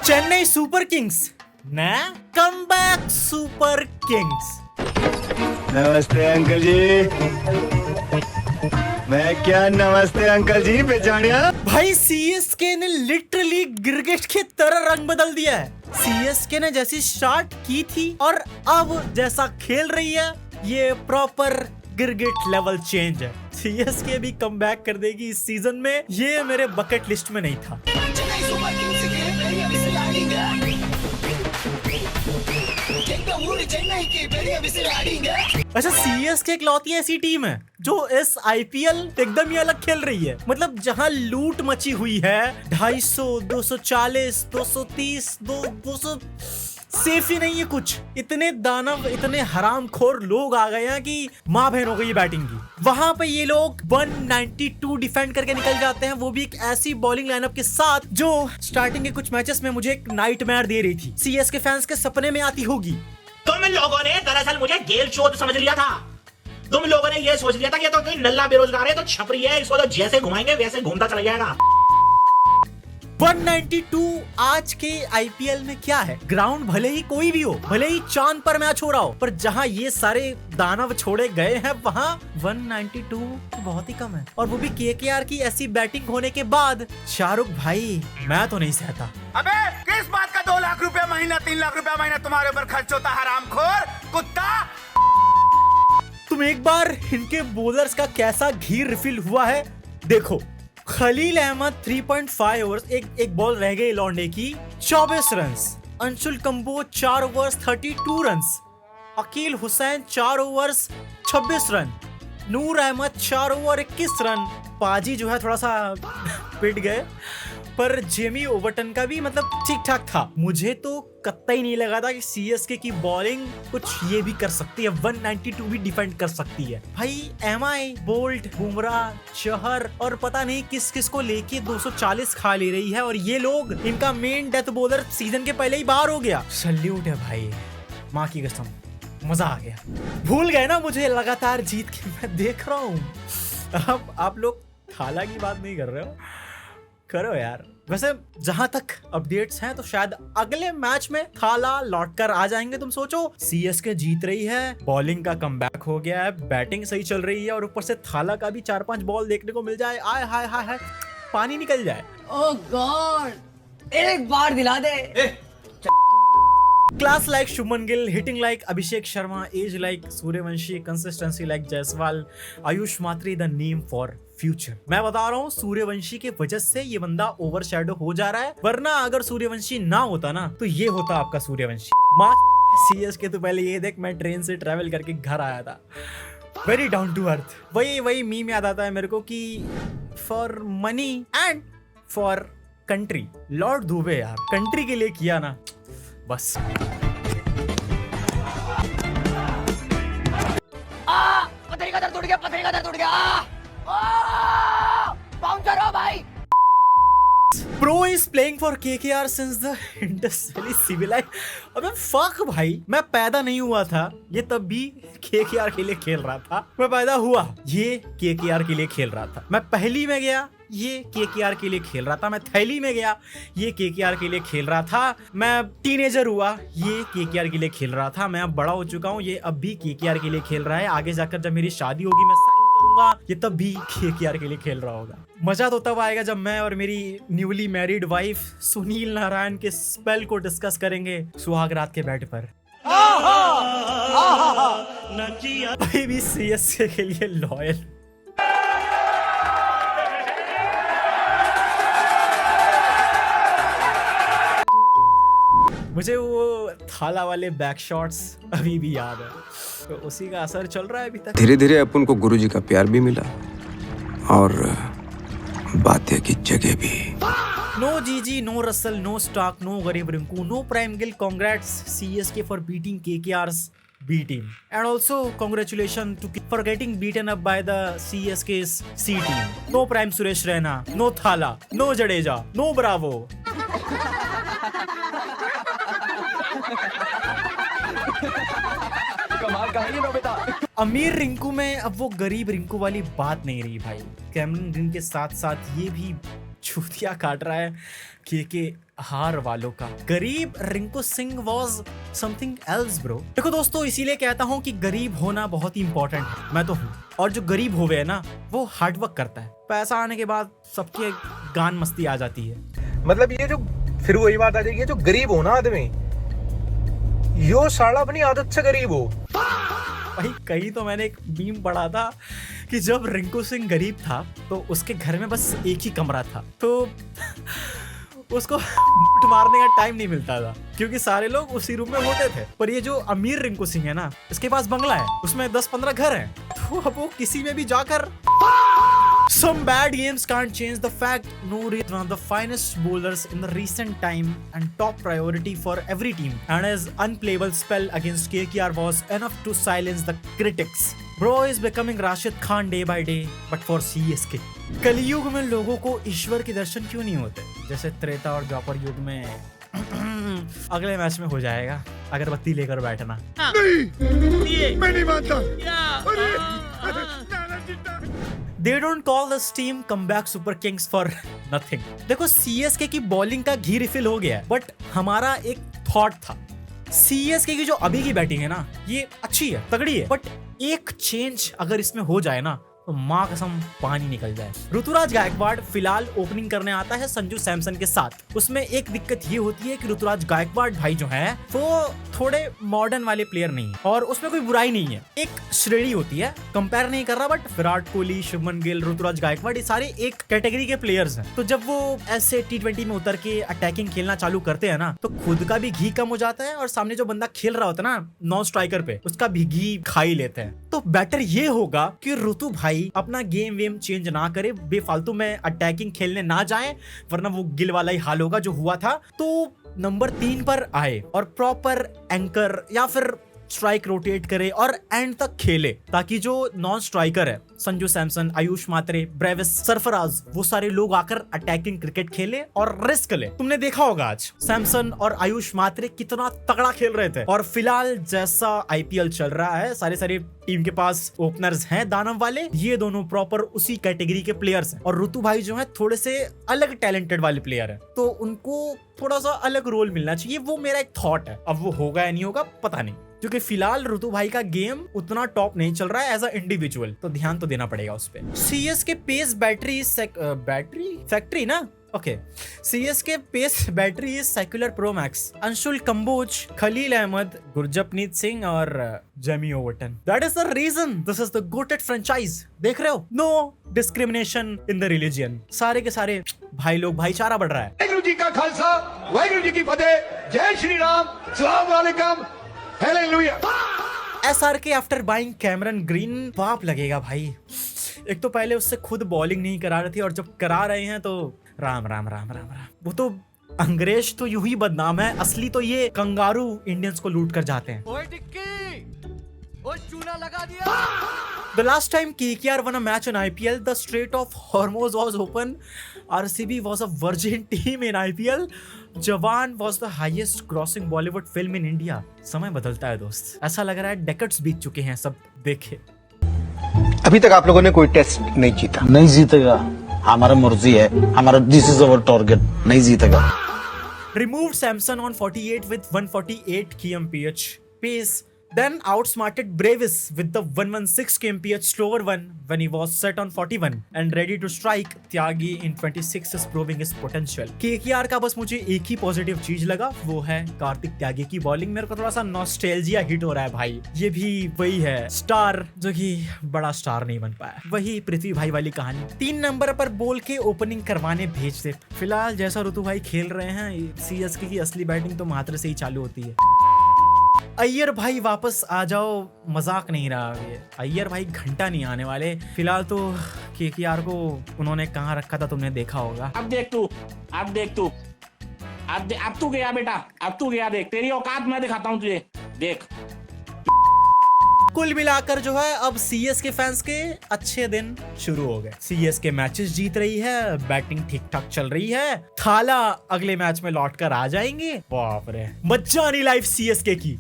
Chennai super Kings ने comeback super Kings. नमस्ते uncle जी। मैं क्या नमस्ते अंकल जी बेचारिया। भाई सीएसके ने लिटरली गिरगिट की तरह रंग बदल दिया है। सीएसके ने जैसी स्टार्ट की थी और अब जैसा खेल रही है ये प्रॉपर गिरगिट लेवल चेंज है। सीएसके भी कमबैक कर देगी इस सीजन में, ये मेरे बकेट लिस्ट में नहीं था। अच्छा, सीएसके इकलौती ऐसी टीम है जो इस आईपीएल एकदम ही अलग खेल रही है। मतलब जहां लूट मची हुई है 250, 240, 230, 200 सेफ ही नहीं है कुछ। इतने दानव, इतने हरामखोर लोग आ गए हैं कि माँ बहन हो गई बैटिंग की। वहां पे ये लोग 192 डिफेंड करके निकल जाते हैं, वो भी एक ऐसी बॉलिंग लाइनअप के साथ जो स्टार्टिंग के कुछ मैचेस में मुझे एक नाइटमेयर दे रही थी। सीएसके फैंस के सपने में आती होगी। तुम लोगों ने दरअसल मुझे गेल चोद समझ लिया था। तुम लोगों ने ये सोच लिया था कि तो कोई नल्ला बेरोजगार है तो छपरी है, इसको तो जैसे घुमाएंगे वैसे घूमता चला जाएगा। 192 आज के आईपीएल में क्या है? ग्राउंड भले ही कोई भी हो, भले ही चांद पर मैच हो रहा हो, पर जहां ये सारे दानव छोड़े गए हैं वहां 192 बहुत ही कम है। और वो भी केकेआर की ऐसी बैटिंग होने के बाद। शाहरुख भाई मैं तो नहीं सहता। अबे किस बात का 2 लाख रुपया महीना 3 लाख रुपया महीना तुम्हारे ऊपर खर्च होता हरामखोर कुत्ता। तुम एक बार इनके बॉलर्स का कैसा घी रिफिल हुआ है देखो। खलील अहमद 3.5 ओवर्स, एक बॉल रह गई लौंडे की, 24 runs. Anshul Kamboj 4 overs 32 runs. Akeal Hosein 4 overs 26 run. Noor Ahmad 4 over 21 run. पाजी जो है थोड़ा सा पिट गए, पर जेमी ओवरटन का भी मतलब ठीक ठाक था। मुझे तो कतई नहीं लगा था कि सीएसके की बॉलिंग कुछ ये भी कर सकती है, 192 भी डिफेंड कर सकती है। भाई एमआई, बोल्ट, बुमराह, चहर और पता नहीं किस किस को लेके 240 खा ले रही है, और ये लोग, इनका मेन डेथ बॉलर सीजन के पहले ही बाहर हो गया। सल्यूट है भाई, माँ की कसम, मजा आ गया। भूल गए ना मुझे लगातार जीत के, मैं देख रहा हूँ। अब आप लोग थाला की बात नहीं कर रहे हो, करो यार। वैसे जहां तक अपडेट्स हैं तो शायद अगले मैच में थाला लौटकर आ जाएंगे। तुम सोचो, सीएसके जीत रही है, बॉलिंग का कमबैक हो गया है, बैटिंग सही चल रही है, और ऊपर से थाला का भी 4-5 बॉल देखने को मिल जाए। आय हाय हाय हाय, पानी निकल जाए। ओह गॉड, एक बार दिला दे। Class like Shubman Gill, hitting like Abhishek Sharma, age like Suryavanshi, consistency like Jaiswal, Ayush Mhatre the name for future. मैं बता रहा हूँ, सूर्यवंशी के वजह से ये बंदा ओवरशैडो हो जा रहा है, वरना अगर सूर्यवंशी ना होता ना तो ये होता आपका सूर्यवंशी। सीएसके तो पहले ये देख, मैं ट्रेन से ट्रेवल करके घर आया था, वेरी डाउन टू अर्थ। वही मीम याद आता है मेरे को कि for money and for country, Lord Dubey यार कंट्री के लिए किया ना बस। पथरी का दर्द टूट गया, पथरी का दर्द टूट गया। बाउंसर हो भाई। Pro is playing for KKR since the Indus Valley Civilized। अबे फक भाई, मैं पैदा नहीं हुआ था ये तब भी KKR के लिए खेल रहा था। मैं पैदा हुआ, ये KKR के लिए खेल रहा था। मैं पहली में गया, ये KKR के लिए खेल रहा था। मैं थैली में गया, ये KKR के लिए खेल रहा था। मैं टीनेजर हुआ, ये KKR के लिए खेल रहा था। मैं अब बड़ा हो चुका हूँ, ये अब भी KKR के लिए खेल रहा है। आगे जाकर जब मेरी शादी होगी, मैं करूंगा, ये तब भी KKR के लिए खेल रहा होगा। मजा तो तब आएगा जब मैं और मेरी newly married wife Sunil Narayan के स्पेल को डिस्कस करेंगे सुहाग रात के बेड पर। अभी भी सीएसके के लिए लॉयल। मुझे वो थाला वाले बैक शॉट्स अभी भी याद है, तो उसी का असर चल रहा है अभी तक। धीरे धीरे अपन को गुरुजी का प्यार भी मिला और बातें की जगह भी। नो जीजी, no Russell, no Starc, no गरीब Rinku, no prime Gill. Congrats CSK for beating KKR's B team, and also congratulations to for getting beaten up by the CSK's C team. No Prime Suresh Raina, no Thala, no Jadeja, no Bravo. कमाल कहानी Nobita. अमीर रिंकू में अब वो गरीब रिंकू वाली बात नहीं रही भाई। कैमरन ग्रीन के साथ साथ ये भी चूतिया काट रहा है के हार वालों का। गरीब Rinku Singh was something else bro. देखो दोस्तों, इसीलिए कहता हूँ कि गरीब होना बहुत ही इंपॉर्टेंट है। मैं तो हूँ, और जो गरीब होवे है ना वो हार्डवर्क करता है। पैसा आने के बाद सबकी गान मस्ती आ जाती है। मतलब ये जो फिर वही बात आ जाएगी, जो गरीब हो ना आदमी, यो साला अपनी आदत से गरीब हो। भाई कहीं तो मैंने एक मीम पढ़ा था कि जब रिंकू सिंह गरीब था तो उसके घर में बस एक ही कमरा था, तो उसको मारने का टाइम नहीं मिलता था क्योंकि सारे लोग उसी रूम में होते थे। पर ये जो अमीर रिंकू सिंह है ना, इसके पास बंगला है, उसमें 10-15 घर हैं, तो अब वो किसी में भी जाकर Some bad games can't change the fact Noor is one of the finest bowlers in the recent time and top priority for every team, and his unplayable spell against KKR was enough to silence the critics. Bro is becoming Rashid Khan day by day, but for CSK. कलयुग में लोगों को ईश्वर के दर्शन क्यों नहीं होते, जैसे त्रेता और द्वापर युग में? अगले मैच में हो जाएगा, अगरबत्ती लेकर बैठना। मैं नहीं मानता। They don't call this team comeback super kings for nothing. देखो CSK की बॉलिंग का घी रिफिल हो गया है, बट हमारा एक थॉट था। CSK की जो अभी की बैटिंग है ना, ये अच्छी है, तगड़ी है, बट एक चेंज अगर इसमें हो जाए ना तो माँ कसम पानी निकल जाए। ऋतुराज गायकवाड़ फिलहाल ओपनिंग करने आता है संजू सैमसन के साथ। उसमें एक दिक्कत ये होती है कि ऋतुराज गायकवाड़ भाई जो है वो थोड़े मॉडर्न वाले प्लेयर नहीं है, और उसमें कोई बुराई नहीं है, एक श्रेणी होती है, कंपेयर नहीं कर रहा, बट विराट कोहली, शुभमन गिल, ऋतुराज गायकवाड़ ये सारे एक कैटेगरी के प्लेयर्स हैं। तो जब वो ऐसे T20 में उतर के अटैकिंग खेलना चालू करते हैं ना, तो खुद का भी घी कम हो जाता है और सामने जो बंदा खेल रहा होता है ना नॉन स्ट्राइकर पे, उसका भी घी खा ही लेते हैं। तो बेटर ये होगा कि ऋतु भाई अपना गेम वेम चेंज ना करे, बेफालतू में अटैकिंग खेलने ना जाए, वरना वो गिल वाला ही हाल होगा जो हुआ था। तो नंबर 3 पर आए और प्रॉपर एंकर या फिर स्ट्राइक रोटेट करे और एंड तक खेले, ताकि जो नॉन स्ट्राइकर है संजू सैमसन, आयुष मात्रे, ब्रेविस, सरफराज, वो सारे लोग आकर अटैकिंग क्रिकेट खेले और रिस्क ले। तुमने देखा होगा आज सैमसन और आयुष मात्रे कितना तगड़ा खेल रहे थे, और फिलहाल जैसा IPL चल रहा है, सारे टीम के पास ओपनर्स हैं दानव वाले, ये दोनों प्रॉपर उसी कैटेगरी के प्लेयर्स हैं। और ऋतु भाई जो है थोड़े से अलग टैलेंटेड वाले प्लेयर हैं, तो उनको थोड़ा सा अलग रोल मिलना चाहिए। वो मेरा एक थॉट है, अब वो होगा या नहीं होगा पता नहीं, क्योंकि फिलहाल ऋतु भाई का गेम उतना टॉप नहीं चल रहा है एज अ इंडिविजुअल, तो ध्यान तो देना पड़ेगा उस पे। CSK पेस बैटरी फैक्ट्री ना, okay, CSK pace battery is secular pro max, Anshul Kamboj, Khaleel Ahmed, Gurjapneet Singh और Jamie Overton. That is the reason this is the goated franchise. देख रहे हो, no discrimination in the religion, सारे के सारे भाई लोग, भाईचारा बढ़ रहा है। वाहिगुरु जी का खालसा, वाहिगुरु जी की फतेह, जय श्री राम, सलाम वालेकुम, hallelujah. SRK after buying Cameron green, पाप लगेगा भाई। एक तो पहले उससे खुद बॉलिंग नहीं करा रहे थे, और जब करा रहे हैं तो राम राम राम राम राम। वो तो अंग्रेज तो यूं ही बदनाम है, असली तो ये कंगारू इंडियंस को लूट कर जाते हैं। ओए टिक्की, ओए चूना लगा दिया। The last time KKR won a match on IPL, the Strait of Hormuz was open. RCB was a virgin team in IPL. जवान was the highest grossing Bollywood film in India. समय बदलता है दोस्त, ऐसा लग रहा है डेकेड्स बीत चुके हैं सब देखे। अभी तक आप लोगों ने कोई टेस्ट नहीं जीता। नहीं जीतेगा, हमारा मर्जी है, हमारा दिस इज अवर टारगेट, नहीं जीतेगा। Removed Samson on 48 with 148 kmph pace, then outsmarted Brevis with the 116 kmph slower one when he was set on 41 and ready to strike. Tyagi in 26 is proving his potential. KKR का बस मुझे एक ही positive चीज लगा, वो है कार्तिक त्यागी की bowling. मेरे को थोड़ा सा नॉस्टैल्जिया हिट हो रहा है भाई। ये भी वही है स्टार जो कि बड़ा स्टार नहीं बन पाया, वही पृथ्वी भाई वाली कहानी। 3 नंबर पर बोल के ओपनिंग करवाने भेज दे। फिलहाल जैसा ऋतु भाई खेल रहे हैं, CSK की असली बैटिंग तो मात्र से ही चालू होती है। अय्यर भाई वापस आ जाओ, मजाक नहीं रहा ये। अय्यर भाई घंटा नहीं आने वाले। फिलहाल तो KKR को उन्होंने कहाँ रखा था तुमने देखा होगा। अब देख तू, अब तू गया बेटा, अब तू गया, देख तेरी औकात मैं दिखाता हूँ तुझे, देख। कुल मिलाकर जो है अब CSK फैंस के अच्छे दिन शुरू हो गए। CSK मैचेस जीत रही है, बैटिंग ठीक ठाक चल रही है, थाला अगले मैच में लौट कर आ जाएंगे। बाप रे, मजा नहीं लाइफ CSK की।